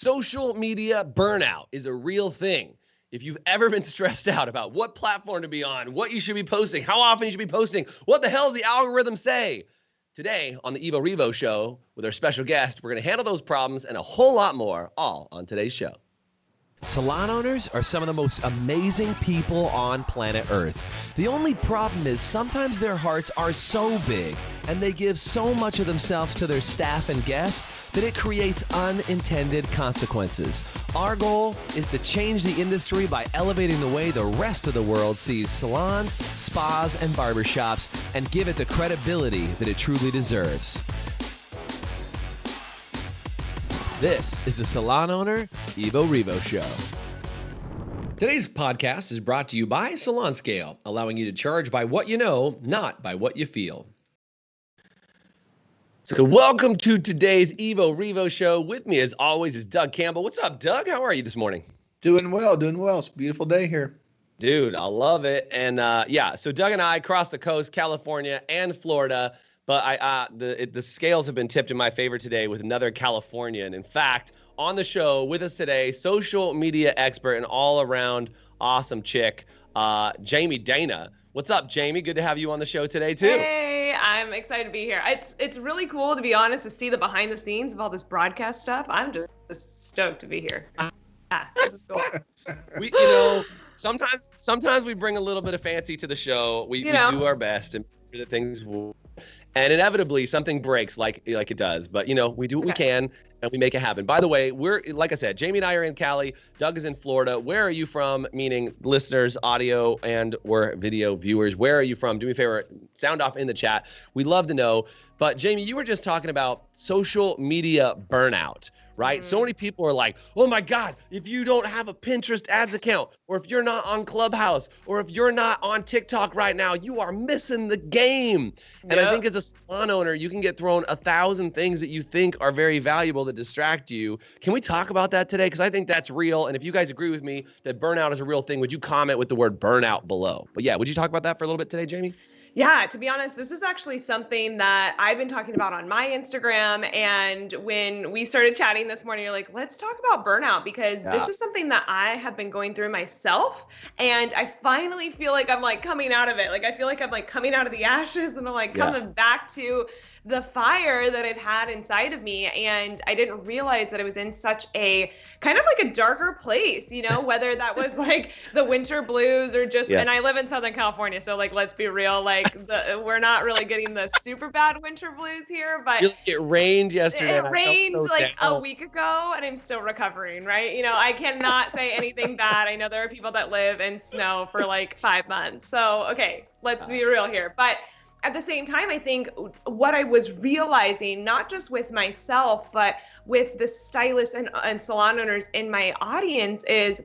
Social media burnout is a real thing. If you've ever been stressed out about what platform to be on, what you should be posting, how often you should be posting, what the hell does the algorithm say? Today on the Evo Revo Show with our special guest, we're going to handle those problems and a whole lot more, all on today's show. Salon owners are some of the most amazing people on planet Earth. The only problem is sometimes their hearts are so big and they give so much of themselves to their staff and guests that it creates unintended consequences. Our goal is to change the industry by elevating the way the rest of the world sees salons, spas, and barbershops and give it the credibility that it truly deserves. This is the Salon Owner Evo Revo Show. Today's podcast is brought to you by Salon Scale, allowing you to charge by what you know, not by what you feel. So welcome to today's Evo Revo Show. With me, as always, is Doug Campbell. What's up, Doug? How are you this morning? Doing well. It's a beautiful day here. Dude, I love it. And so Doug and I crossed the coast, California and Florida. But the scales have been tipped in my favor today with another Californian. In fact, on the show with us today, social media expert and all-around awesome chick, Jamie Dana. What's up, Jamie? Good to have you on the show today, too. Hey, I'm excited to be here. It's really cool, to be honest, to see the behind the scenes of all this broadcast stuff. I'm just stoked to be here. This is cool. Sometimes we bring a little bit of fancy to the show. We do our best and make sure that things will. And inevitably something breaks like it does, but we do what we can and we make it happen. By the way, we're, like I said, Jamie and I are in Cali, Doug is in Florida. Where are you from? Meaning listeners, audio and or video viewers, where are you from? Do me a favor, sound off in the chat. We'd love to know. But Jamie, you were just talking about social media burnout, right? So many people are like, oh my God, if you don't have a Pinterest ads account, or if you're not on Clubhouse, or if you're not on TikTok right now, you are missing the game. And I think as a salon owner, you can get thrown 1,000 things that you think are very valuable that distract you. Can we talk about that today? Because I think that's real. And if you guys agree with me that burnout is a real thing, would you comment with the word burnout below? But yeah, would you talk about that for a little bit today, Jamie? Yeah, to be honest, this is actually something that I've been talking about on my Instagram. And when we started chatting this morning, you're like, let's talk about burnout, because this is something that I have been going through myself. And I finally feel like I'm like coming out of it. Like, I feel like I'm like coming out of the ashes and I'm like coming back to the fire that I've had inside of me. And I didn't realize that I was in such a kind of like a darker place, whether that was like the winter blues or just, and I live in Southern California. So like, let's be real, like we're not really getting the super bad winter blues here, but it rained yesterday. It rained like a week ago and I'm still recovering, right? I cannot say anything bad. I know there are people that live in snow for like 5 months. So, okay, let's be real here. But at the same time, I think what I was realizing, not just with myself, but with the stylists and salon owners in my audience, is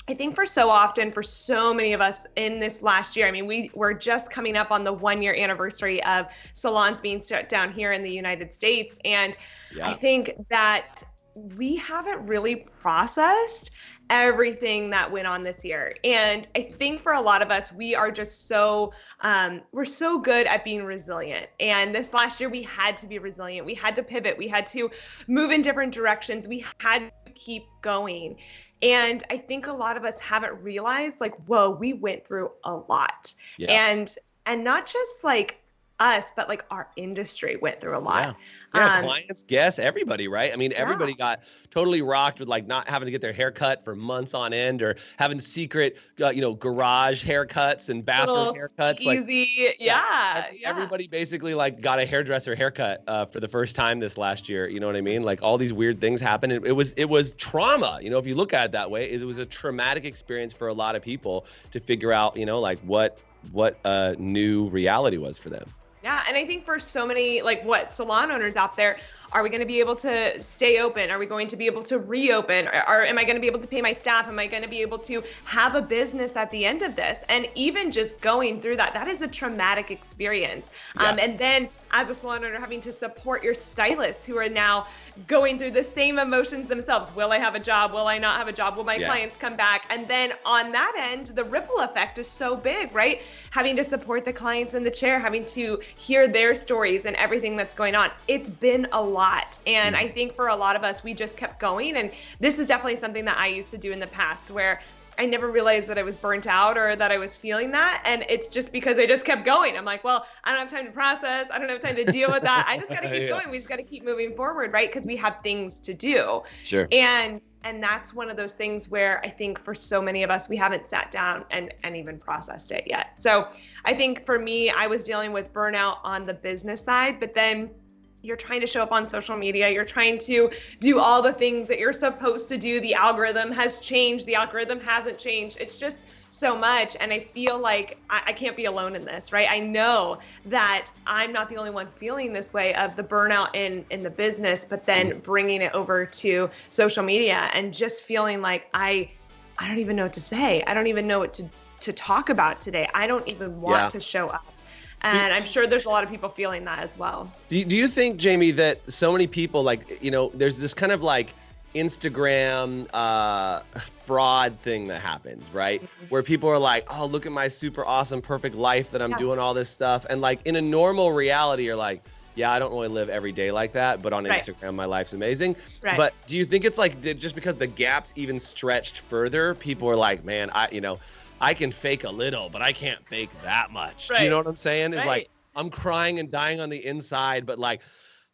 I think for so often, for so many of us in this last year, I mean, we're just coming up on the 1-year anniversary of salons being shut down here in the United States. And I think that we haven't really processed everything that went on this year. And I think for a lot of us, we are just we're so good at being resilient. And this last year, we had to be resilient. We had to pivot. We had to move in different directions. We had to keep going. And I think a lot of us haven't realized, like, whoa, we went through a lot. And not just like us, but like our industry went through a lot. Clients, guests, everybody, right? I mean, everybody got totally rocked with like not having to get their hair cut for months on end, or having secret, garage haircuts and bathroom haircuts. Easy, Everybody basically like got a hairdresser haircut for the first time this last year. You know what I mean? Like all these weird things happened. It was trauma. If you look at it that way, it was a traumatic experience for a lot of people to figure out, like what new reality was for them. Yeah. And I think for so many, like salon owners out there, are we going to be able to stay open? Are we going to be able to reopen? Or am I going to be able to pay my staff? Am I going to be able to have a business at the end of this? And even just going through that is a traumatic experience. And then as a salon owner, having to support your stylists who are now going through the same emotions themselves. Will I have a job? Will I not have a job? Will my clients come back? And then on that end, the ripple effect is so big, right? Having to support the clients in the chair, having to hear their stories and everything that's going on. It's been a lot. And I think for a lot of us, we just kept going. And this is definitely something that I used to do in the past, where I never realized that I was burnt out or that I was feeling that. And it's just because I just kept going. I'm like, well, I don't have time to process. I don't have time to deal with that. I just got to keep going. We just got to keep moving forward, right? Because we have things to do. Sure. And that's one of those things where I think for so many of us, we haven't sat down and even processed it yet. So I think for me, I was dealing with burnout on the business side, but then you're trying to show up on social media. You're trying to do all the things that you're supposed to do. The algorithm has changed. The algorithm hasn't changed. It's just so much. And I feel like I can't be alone in this, right? I know that I'm not the only one feeling this way of the burnout in the business, but then bringing it over to social media and just feeling like I don't even know what to say. I don't even know what to talk about today. I don't even want to show up. And I'm sure there's a lot of people feeling that as well. Do you think, Jamie, that so many people, like, you know, there's this kind of like Instagram fraud thing that happens, right? Where people are like, oh, look at my super awesome, perfect life that I'm doing all this stuff. And like in a normal reality, you're like, yeah, I don't really live every day like that, but on Instagram, my life's amazing. Right. But do you think it's like just because the gap's even stretched further, people are like, man, I can fake a little, but I can't fake that much. Do you know what I'm saying? It's like, I'm crying and dying on the inside, but like,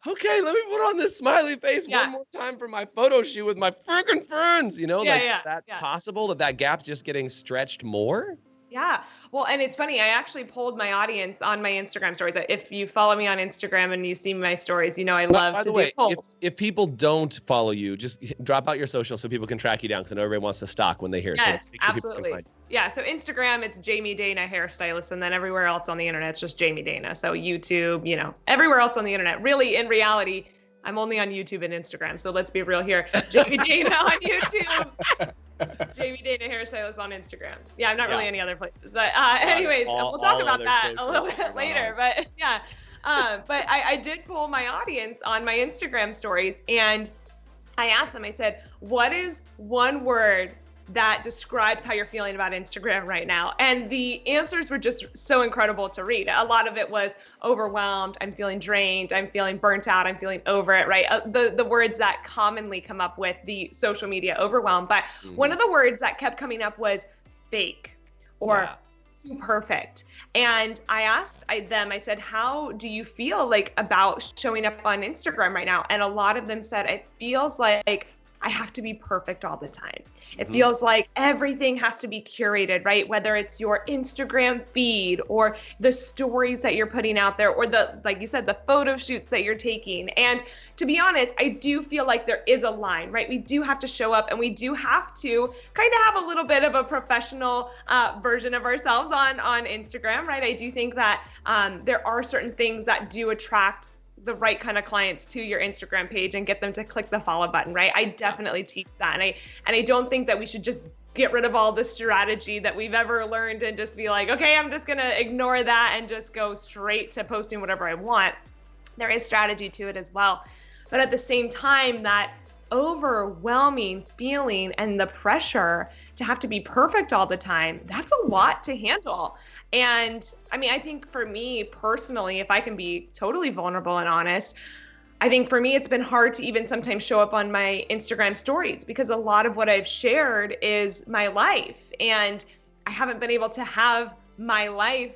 okay, let me put on this smiley face one more time for my photo shoot with my freaking friends. You know, that's possible that gap's just getting stretched more? Yeah. Well, and it's funny. I actually polled my audience on my Instagram stories. If you follow me on Instagram and you see my stories, you know I love to do polls. If people don't follow you, just drop out your social so people can track you down, because I know everybody wants to stalk when they hear. Yes, so absolutely. Yeah. So Instagram, it's Jamie Dana Hairstylist, and then everywhere else on the internet, it's just Jamie Dana. So YouTube, you know, everywhere else on the internet. Really, in reality, I'm only on YouTube and Instagram. So let's be real here. Jamie Dana on YouTube. Jamie Dana Hairstylist on Instagram. Yeah, I'm not really any other places. But anyways, we'll talk about that a little bit later. But yeah, but I did poll my audience on my Instagram stories, and I asked them, I said, what is one word that describes how you're feeling about Instagram right now? And the answers were just so incredible to read. A lot of it was overwhelmed, I'm feeling drained, I'm feeling burnt out, I'm feeling over it, right? The words that commonly come up with the social media overwhelm. But one of the words that kept coming up was fake or too perfect. And I asked them, I said, how do you feel like about showing up on Instagram right now? And a lot of them said, it feels like I have to be perfect all the time. It feels like everything has to be curated, right? Whether it's your Instagram feed or the stories that you're putting out there, or the, like you said, the photo shoots that you're taking. And to be honest, I do feel like there is a line, right? We do have to show up, and we do have to kind of have a little bit of a professional version of ourselves on Instagram, right? I do think that there are certain things that do attract the right kind of clients to your Instagram page and get them to click the follow button, right? I definitely teach that. And I don't think that we should just get rid of all the strategy that we've ever learned and just be like, okay, I'm just going to ignore that and just go straight to posting whatever I want. There is strategy to it as well. But at the same time, that overwhelming feeling and the pressure to have to be perfect all the time, that's a lot to handle. And I mean, I think for me personally, if I can be totally vulnerable and honest, I think for me, it's been hard to even sometimes show up on my Instagram stories, because a lot of what I've shared is my life, and I haven't been able to have my life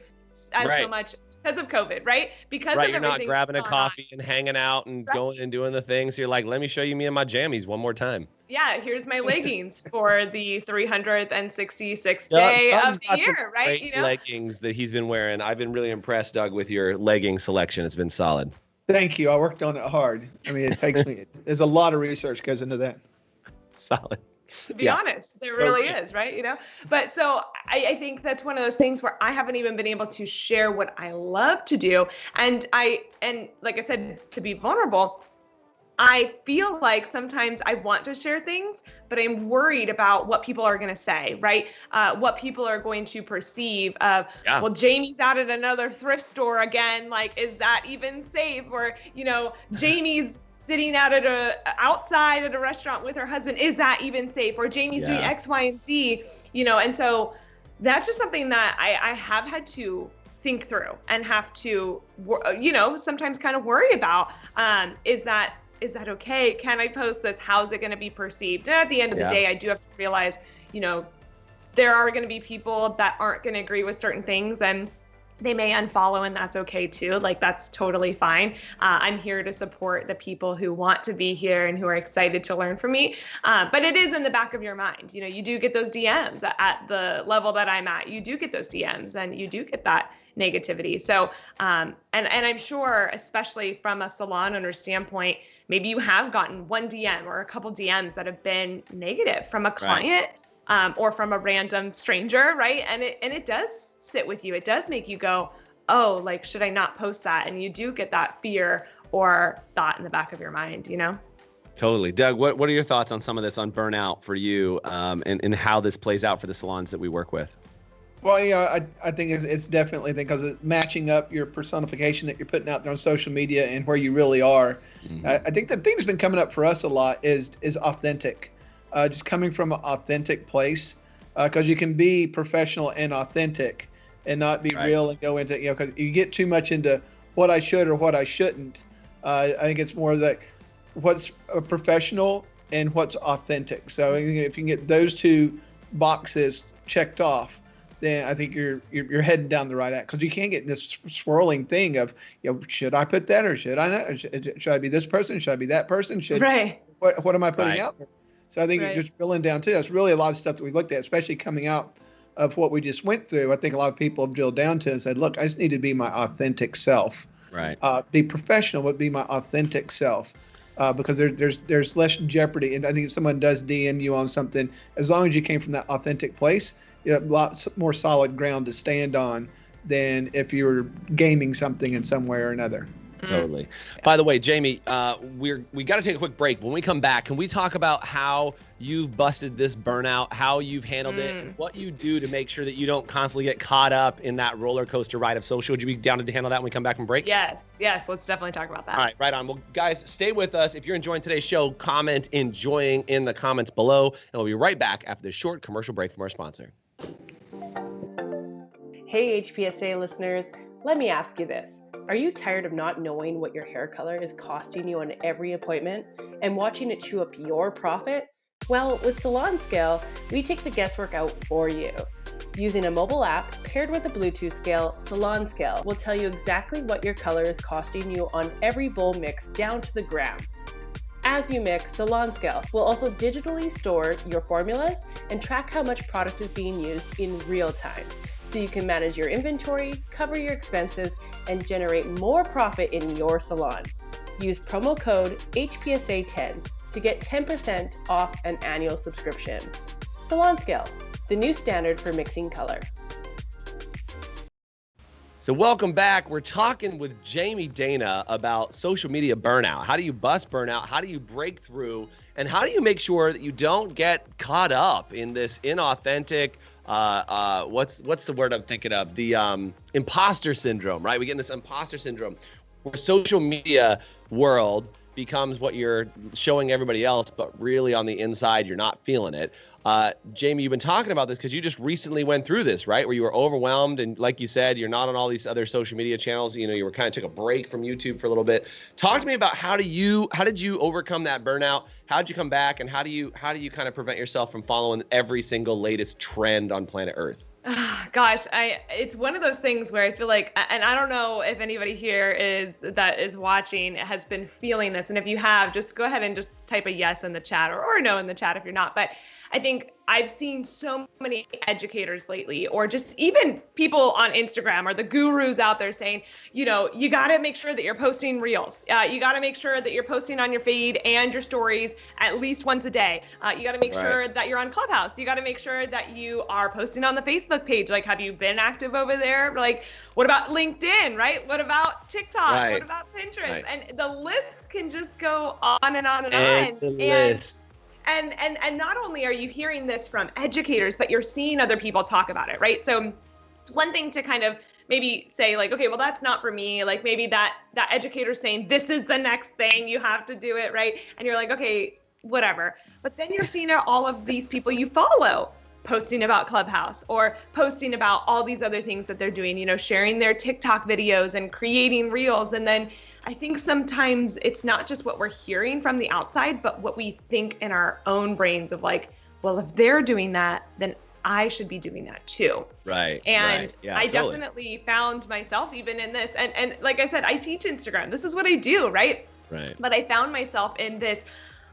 as so much because of COVID, right? Because of you're not grabbing a coffee and hanging out and going and doing the things. You're like, let me show you me and my jammies one more time. Yeah, here's my leggings for the 366th day of the year, right? You know, leggings that he's been wearing. I've been really impressed, Doug, with your legging selection. It's been solid. Thank you. I worked on it hard. I mean, it takes me. There's a lot of research goes into that. Solid. To be honest, there really is, right? You know, but so I think that's one of those things where I haven't even been able to share what I love to do. And like I said, to be vulnerable, I feel like sometimes I want to share things, but I'm worried about what people are going to say, right? What people are going to perceive of, well, Jamie's out at another thrift store again. Like, is that even safe? Or, you know, Jamie's sitting out at outside at a restaurant with her husband. Is that even safe? Or Jamie's doing X, Y, and Z, you know? And so that's just something that I have had to think through and have to, you know, sometimes kind of worry about, is that is that okay? Can I post this? How's it going to be perceived? And at the end of the day, I do have to realize, you know, there are going to be people that aren't going to agree with certain things, and they may unfollow, and that's okay too. Like, that's totally fine. I'm here to support the people who want to be here and who are excited to learn from me. But it is in the back of your mind. You know, you do get those DMs at the level that I'm at. You do get those DMs, and you do get that negativity. So, and I'm sure, especially from a salon owner standpoint, maybe you have gotten one DM or a couple DMs that have been negative from a client. Or from a random stranger, right? And it does sit with you. It does make you go, oh, like, should I not post that? And you do get that fear or thought in the back of your mind, you know? Totally. Doug, what are your thoughts on some of this on burnout for you, and how this plays out for the salons that we work with? Well, yeah, I think it's definitely because it's matching up your personification that you're putting out there on social media and where you really are. Mm-hmm. I think the thing that's been coming up for us a lot is authentic. Just coming from an authentic place, because you can be professional and authentic and not be real and go into, you know, because you get too much into what I should or what I shouldn't. I think it's more like what's professional and what's authentic. So I think if you can get those two boxes checked off, then I think you're heading down the right act, because you can't get this swirling thing of, you know, should I put that or should I not? Should I be this person? Should I be that person? What am I putting out there? So I think you're just drilling down too. That's really a lot of stuff that we looked at, especially coming out of what we just went through. I think a lot of people have drilled down to and said, look, I just need to be my authentic self. Right. Be professional, but be my authentic self. Because there's less jeopardy. And I think if someone does DM you on something, as long as you came from that authentic place, you have lots more solid ground to stand on than if you were gaming something in some way or another. Totally. By the way, Jamie, we got to take a quick break. When we come back, can we talk about how you've busted this burnout, how you've handled it, and what you do to make sure that you don't constantly get caught up in that roller coaster ride of social? Would you be down to handle that when we come back from break? Yes. Let's definitely talk about that. All right, right on. Well, guys, stay with us. If you're enjoying today's show, comment enjoying in the comments below, and we'll be right back after this short commercial break from our sponsor. Hey, HPSA listeners, let me ask you this. Are you tired of not knowing what your hair color is costing you on every appointment and watching it chew up your profit? Well, with Salon Scale, we take the guesswork out for you. Using a mobile app paired with a Bluetooth scale, Salon Scale will tell you exactly what your color is costing you on every bowl mix down to the gram. As you mix, Salon Scale will also digitally store your formulas and track how much product is being used in real time, so you can manage your inventory, cover your expenses, and generate more profit in your salon. Use promo code HPSA10 to get 10% off an annual subscription. Salon Scale, the new standard for mixing color. So welcome back. We're talking with Jamie Dana about social media burnout. How do you bust burnout? How do you break through? And how do you make sure that you don't get caught up in this inauthentic, what's the word I'm thinking of? The imposter syndrome, right? We get in this imposter syndrome where social media world becomes what you're showing everybody else, but really on the inside, you're not feeling it. Jamie, you've been talking about this because you just recently went through this, right? Where you were overwhelmed. And like you said, you're not on all these other social media channels. You know, you were kind of took a break from YouTube for a little bit. Talk to me about how did you overcome that burnout? How did you come back? And how do you kind of prevent yourself from following every single latest trend on planet Earth? Gosh, it's one of those things where I feel like, and I don't know if anybody here is watching has been feeling this. And if you have, just go ahead and just type a yes in the chat or no in the chat if you're not. But I think I've seen so many educators lately, or just even people on Instagram or the gurus out there saying, you know, you got to make sure that you're posting reels. You got to make sure that you're posting on your feed and your stories at least once a day. You got to make sure that you're on Clubhouse. You got to make sure that you are posting on the Facebook page. Like, have you been active over there? Like, what about LinkedIn, right? What about TikTok? Right. What about Pinterest? Right. And the list can just go on and on and on. And not only are you hearing this from educators, but you're seeing other people talk about it, right? So it's one thing to kind of maybe say like, okay, well, that's not for me. Like maybe that educator's saying, this is the next thing, you have to do it, right? And you're like, okay, whatever. But then you're seeing all of these people you follow posting about Clubhouse or posting about all these other things that they're doing, you know, sharing their TikTok videos and creating reels. And then I think sometimes it's not just what we're hearing from the outside, but what we think in our own brains of like, well, if they're doing that, then I should be doing that too. Right. And right. Yeah, I totally. definitely found myself even in this. And like I said, I teach Instagram. This is what I do, right? Right. But I found myself in this,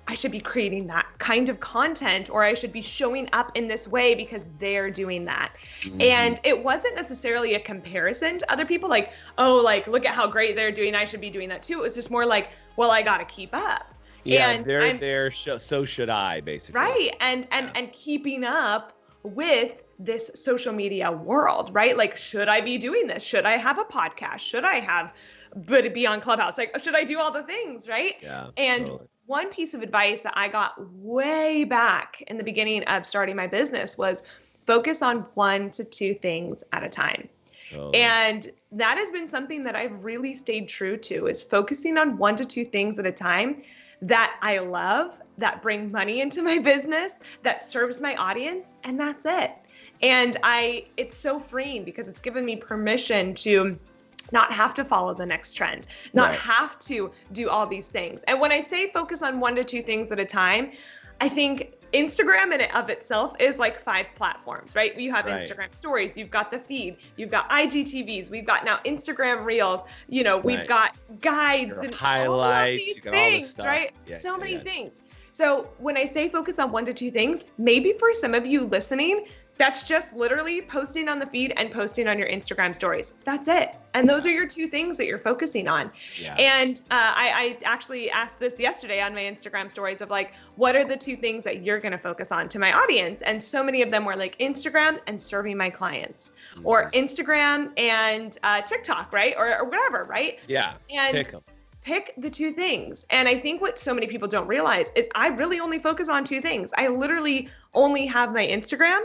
I should be creating that kind of content, or I should be showing up in this way because they're doing that. Mm-hmm. And it wasn't necessarily a comparison to other people, like, oh, like, look at how great they're doing, I should be doing that too. It was just more like, well, I got to keep up. Yeah, and they're there, so should I, basically. Right, and keeping up with this social media world, right? Like, should I be doing this? Should I have a podcast? Should I have, but be on Clubhouse? Like, should I do all the things, right? Yeah. And totally. One piece of advice that I got way back in the beginning of starting my business was focus on 1 to 2 things at a time. Totally. And that has been something that I've really stayed true to, is focusing on 1 to 2 things at a time that I love, that bring money into my business, that serves my audience, and that's it. And it's so freeing because it's given me permission to not have to follow the next trend, not have to do all these things. And when I say focus on 1 to 2 things at a time, I think Instagram in and of itself is like 5 platforms, right? You have Instagram stories, you've got the feed, you've got IGTVs, we've got now Instagram reels, we've got guides your and highlights, all of these things, right? Yeah, so many things. So when I say focus on 1 to 2 things, maybe for some of you listening, that's just literally posting on the feed and posting on your Instagram stories. That's it. And those are your 2 things that you're focusing on. Yeah. And I actually asked this yesterday on my Instagram stories of like, what are the 2 things that you're going to focus on to my audience? And so many of them were like Instagram and serving my clients, or Instagram and TikTok, right? Or whatever, right? Yeah. And pick the 2 things. And I think what so many people don't realize is I really only focus on 2 things. I literally only have my Instagram.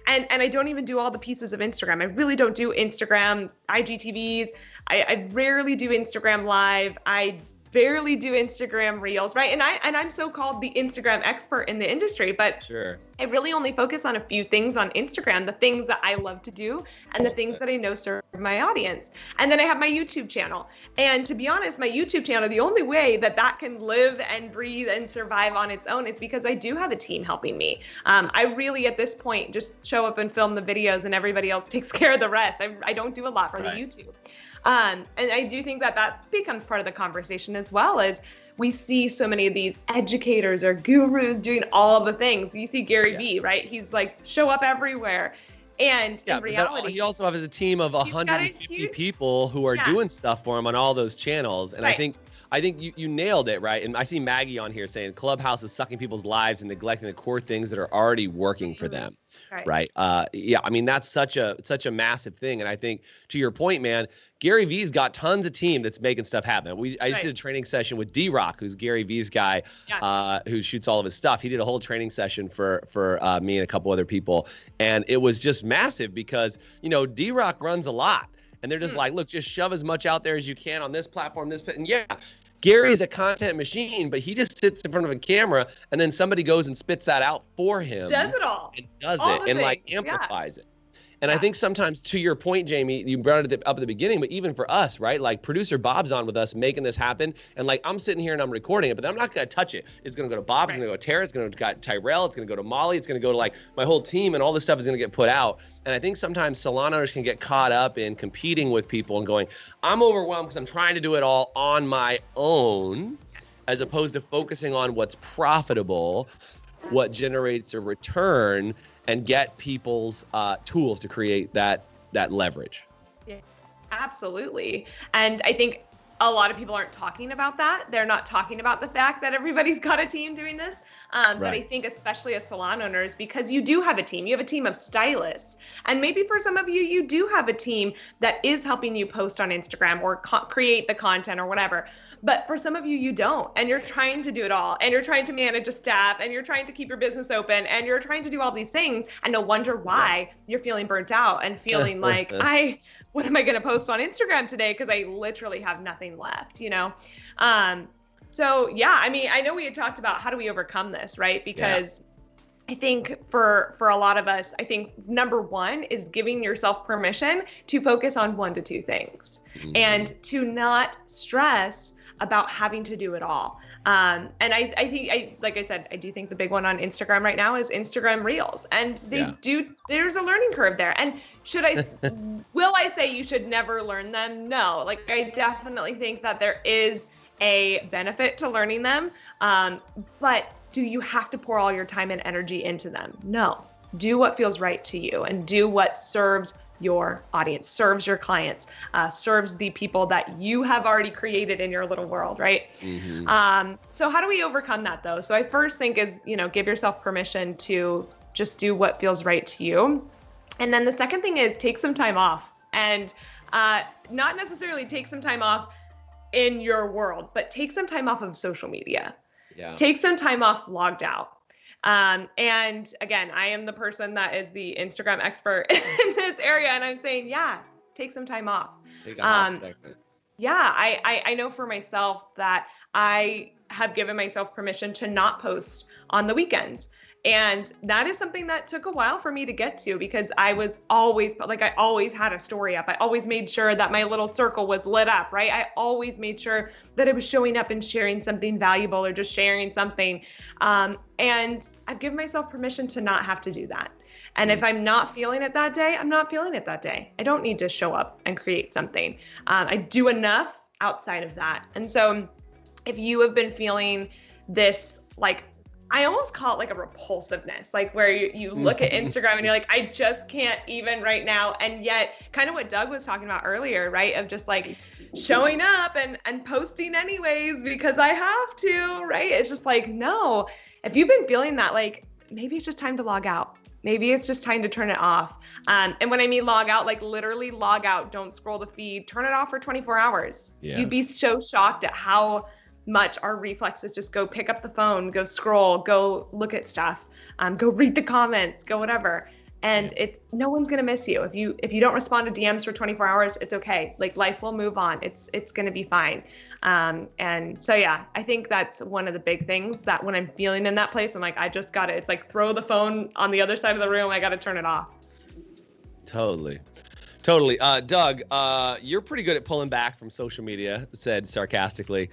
And I don't even do all the pieces of Instagram. I really don't do Instagram, IGTVs. I rarely do Instagram Live. I barely do Instagram Reels, right? And I'm so-called the Instagram expert in the industry, but sure. I really only focus on a few things on Instagram, the things that I love to do and the things that I know serve my audience. And then I have my YouTube channel. And to be honest, my YouTube channel, the only way that can live and breathe and survive on its own is because I do have a team helping me. I really, at this point, just show up and film the videos and everybody else takes care of the rest. I don't do a lot for the YouTube. And I do think that becomes part of the conversation as well, as we see so many of these educators or gurus doing all of the things. You see Gary Vee, right? He's like, show up everywhere. And in reality, he also has a team of 150 people who are doing stuff for him on all those channels. And I think you nailed it, right? And I see Maggie on here saying Clubhouse is sucking people's lives and neglecting the core things that are already working for them. Right. Yeah. I mean, that's such a massive thing. And I think to your point, man, Gary Vee's got tons of team that's making stuff happen. I just did a training session with D-Rock, who's Gary Vee's guy, who shoots all of his stuff. He did a whole training session for me and a couple other people. And it was just massive because, D-Rock runs a lot. And they're just like, look, just shove as much out there as you can on this platform, and Gary is a content machine, but he just sits in front of a camera and then somebody goes and spits that out for him. Does it all. And does it and like amplifies it. And I think sometimes, to your point, Jamie, you brought it up at the beginning, but even for us, right? Like producer Bob's on with us making this happen. And like I'm sitting here and I'm recording it, but I'm not going to touch it. It's going to go to Bob. It's going to go to Tara. It's going to go to Tyrell. It's going to go to Molly. It's going to go to like my whole team, and all this stuff is going to get put out. And I think sometimes salon owners can get caught up in competing with people and going, I'm overwhelmed because I'm trying to do it all on my own, as opposed to focusing on what's profitable, what generates a return, and get people's tools to create that leverage. Yeah, absolutely. And I think a lot of people aren't talking about that. They're not talking about the fact that everybody's got a team doing this. But I think especially as salon owners, because you do have a team, you have a team of stylists. And maybe for some of you, you do have a team that is helping you post on Instagram or create the content or whatever. But for some of you, you don't, and you're trying to do it all, and you're trying to manage a staff, and you're trying to keep your business open, and you're trying to do all these things, and no wonder why you're feeling burnt out and feeling like, what am I going to post on Instagram today? Because I literally have nothing left, So yeah, I mean, I know we had talked about how do we overcome this, right? Because I think for a lot of us, I think number one is giving yourself permission to focus on 1 to 2 things and to not stress about having to do it all. And I think, like I said, I do think the big one on Instagram right now is Instagram Reels. And there's a learning curve there. And will I say you should never learn them? No. Like, I definitely think that there is a benefit to learning them. But do you have to pour all your time and energy into them? No. Do what feels right to you and do what serves your audience, serves your clients, serves the people that you have already created in your little world, right? So how do we overcome that though? So I first think is, give yourself permission to just do what feels right to you. And then the second thing is take some time off, and not necessarily take some time off in your world, but take some time off of social media. Take some time off logged out. And again, I am the person that is the Instagram expert in this area. And I'm saying, take some time off. I know for myself that I have given myself permission to not post on the weekends. And that is something that took a while for me to get to, because I was always, I always had a story up. I always made sure that my little circle was lit up, right? I always made sure that I was showing up and sharing something valuable or just sharing something. And I've given myself permission to not have to do that. And if I'm not feeling it that day, I'm not feeling it that day. I don't need to show up and create something. I do enough outside of that. And so if you have been feeling this, I almost call it like a repulsiveness, like where you look at Instagram and you're like, I just can't even right now. And yet kind of what Doug was talking about earlier, right? Of just like showing up and posting anyways, because I have to, right? It's just like, no, if you've been feeling that, maybe it's just time to log out. Maybe it's just time to turn it off. And when I mean log out, literally log out, don't scroll the feed, turn it off for 24 hours. You'd be so shocked at how much our reflexes just go pick up the phone, go scroll, go look at stuff, go read the comments, go whatever. And no one's going to miss you. If you don't respond to DMs for 24 hours, it's okay. Life will move on. It's going to be fine. And so, I think that's one of the big things that when I'm feeling in that place, I'm like, I just got to, it's like throw the phone on the other side of the room. I got to turn it off. Totally. Doug, you're pretty good at pulling back from social media, said sarcastically,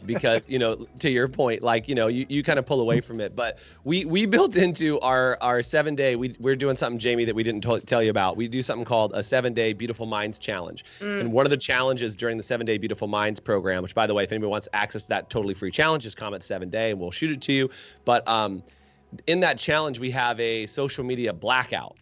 because, to your point, you kind of pull away from it. But we built into our 7-day, we're doing something, Jamie, that we didn't tell you about. We do something called a 7-day Beautiful Minds Challenge. And one of the challenges during the 7-day Beautiful Minds program, which, by the way, if anybody wants access to that totally free challenge, just comment 7-day and we'll shoot it to you. But in that challenge, we have a social media blackout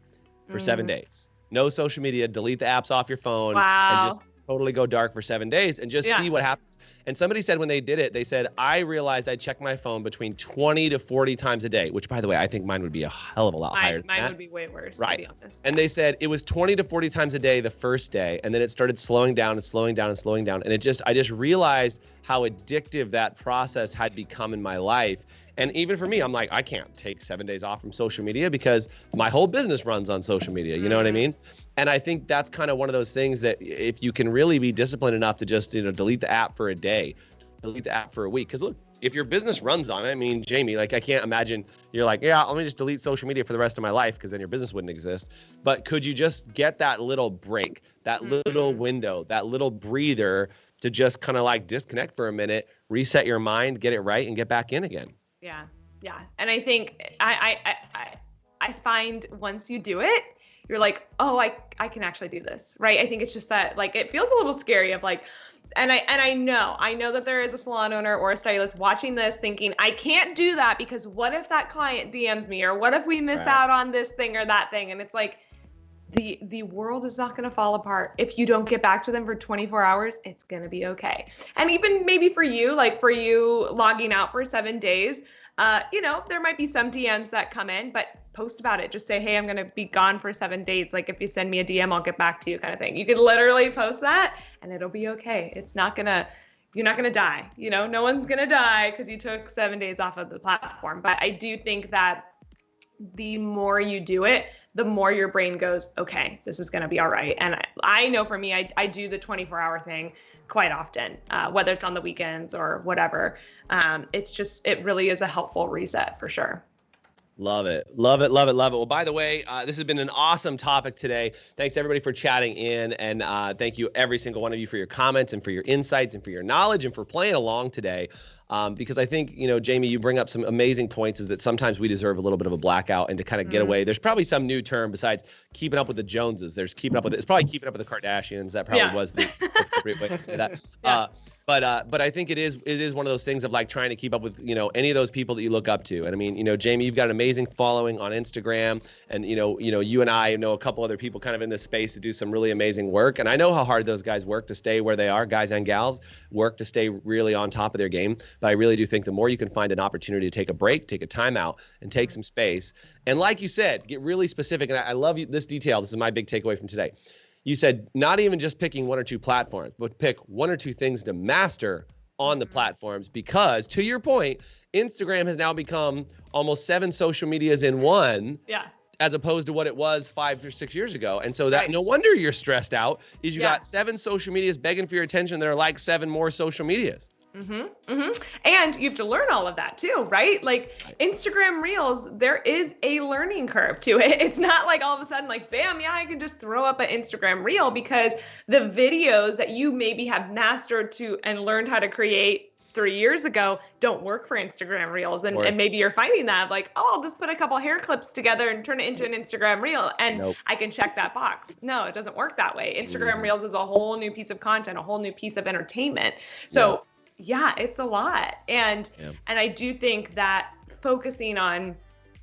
for 7 days. No social media, delete the apps off your phone, and just totally go dark for 7 days and just see what happens. And somebody said when they did it, they said, I realized I check my phone between 20 to 40 times a day, which, by the way, I think mine would be a hell of a lot higher than that. Mine would be way worse, to be honest. And they said it was 20 to 40 times a day the first day, and then it started slowing down and slowing down and slowing down. And I just realized how addictive that process had become in my life. And even for me, I'm like, I can't take 7 days off from social media because my whole business runs on social media. You know what I mean? And I think that's kind of one of those things that if you can really be disciplined enough to just, delete the app for a day, delete the app for a week. Because look, if your business runs on it, I mean, Jamie, I can't imagine you're like, let me just delete social media for the rest of my life, because then your business wouldn't exist. But could you just get that little break, that little window, that little breather to just kind of disconnect for a minute, reset your mind, get it right, and get back in again? Yeah. And I think I find once you do it, you're like, oh, I can actually do this, right? I think it's just that it feels a little scary of and I know that there is a salon owner or a stylist watching this thinking, I can't do that because what if that client DMs me, or what if we miss out on this thing or that thing? And it's like, the world is not going to fall apart. If you don't get back to them for 24 hours, it's going to be okay. And even maybe for you logging out for 7 days, there might be some DMs that come in, but post about it. Just say, hey, I'm going to be gone for 7 days. If you send me a DM, I'll get back to you, kind of thing. You could literally post that and it'll be okay. You're not going to die. No one's going to die because you took 7 days off of the platform. But I do think that the more you do it, the more your brain goes, okay, this is going to be all right. And I know for me, I do the 24-hour thing quite often, whether it's on the weekends or whatever. It really is a helpful reset for sure. Love it. Love it. Love it. Love it. Well, by the way, this has been an awesome topic today. Thanks everybody for chatting in. And thank you every single one of you for your comments and for your insights and for your knowledge and for playing along today. Because I think, Jamie, you bring up some amazing points is that sometimes we deserve a little bit of a blackout and to kind of get away. There's probably some new term besides keeping up with the Joneses. There's it's probably keeping up with the Kardashians. That probably was the appropriate way to say that. But I think it is one of those things of like trying to keep up with, any of those people that you look up to. And I mean, Jamie, you've got an amazing following on Instagram, and you and I know a couple other people kind of in this space that do some really amazing work. And I know how hard those guys work to stay where they are, guys and gals work to stay really on top of their game. But I really do think the more you can find an opportunity to take a break, take a time out, and take some space. And like you said, get really specific. And I love this detail. This is my big takeaway from today. You said not even just picking one or two platforms, but pick one or two things to master on the platforms, because to your point, Instagram has now become almost 7 social medias in one. Yeah. As opposed to what it was 5 or 6 years ago. And so that no wonder you're stressed out, is you got 7 social medias begging for your attention that are like 7 more social medias. And you have to learn all of that too, right? Like Instagram Reels, there is a learning curve to it. It's not like all of a sudden like, bam, I can just throw up an Instagram Reel, because the videos that you maybe have mastered to and learned how to create 3 years ago don't work for Instagram Reels. And maybe you're finding that like, I'll just put a couple hair clips together and turn it into an Instagram Reel and I can check that box. No, it doesn't work that way. Instagram Reels is a whole new piece of content, a whole new piece of entertainment. So yeah, it's a lot. And I do think that focusing on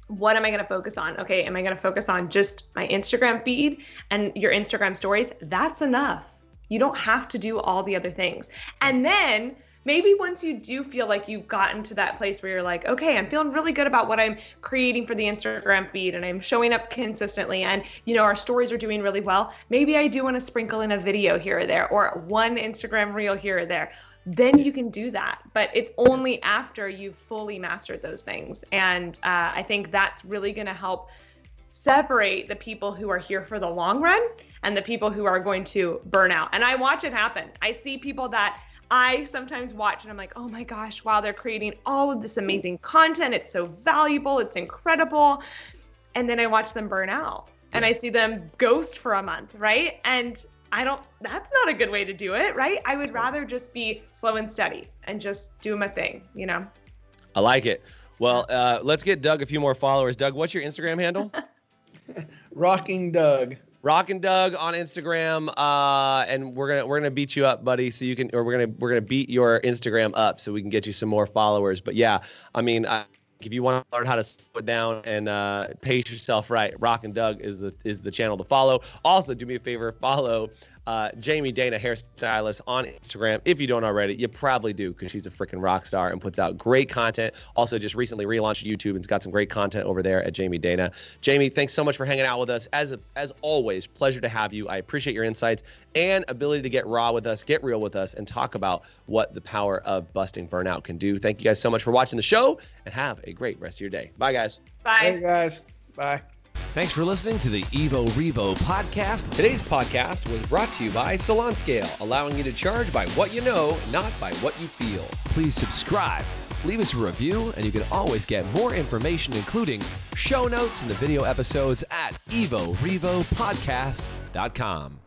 what am I going to focus on? Okay, am I going to focus on just my Instagram feed and your Instagram stories? That's enough. You don't have to do all the other things. And then maybe once you do feel like you've gotten to that place where you're like, okay, I'm feeling really good about what I'm creating for the Instagram feed and I'm showing up consistently and, our stories are doing really well. Maybe I do want to sprinkle in a video here or there, or one Instagram Reel here or there. Then you can do that. But it's only after you've fully mastered those things. And I think that's really going to help separate the people who are here for the long run and the people who are going to burn out. And I watch it happen. I see people that I sometimes watch and I'm like, oh my gosh, wow, they're creating all of this amazing content. It's so valuable. It's incredible. And then I watch them burn out and I see them ghost for a month, right? And that's not a good way to do it, right? I would rather just be slow and steady and just do my thing, I like it. Well, let's get Doug a few more followers. Doug, what's your Instagram handle? Rocking Doug. Rockin' Doug on Instagram, and we're gonna beat you up, buddy. So you can, or we're gonna beat your Instagram up so we can get you some more followers. But yeah, I mean, if you want to learn how to slow it down and pace yourself right, Rockin' Doug is the channel to follow. Also, do me a favor, follow Jamie Dana, hairstylist, on Instagram. If you don't already, you probably do, because she's a freaking rock star and puts out great content. Also, just recently relaunched YouTube and's got some great content over there at Jamie Dana. Jamie, thanks so much for hanging out with us. As always, pleasure to have you. I appreciate your insights and ability to get raw with us, get real with us, and talk about what the power of busting burnout can do. Thank you guys so much for watching the show, and have a great rest of your day. Bye, guys. Bye. Hey, guys. Bye. Thanks for listening to the Evo Revo podcast. Today's podcast was brought to you by Salon Scale, allowing you to charge by what you know, not by what you feel. Please subscribe, leave us a review, and you can always get more information, including show notes and the video episodes at evorevopodcast.com.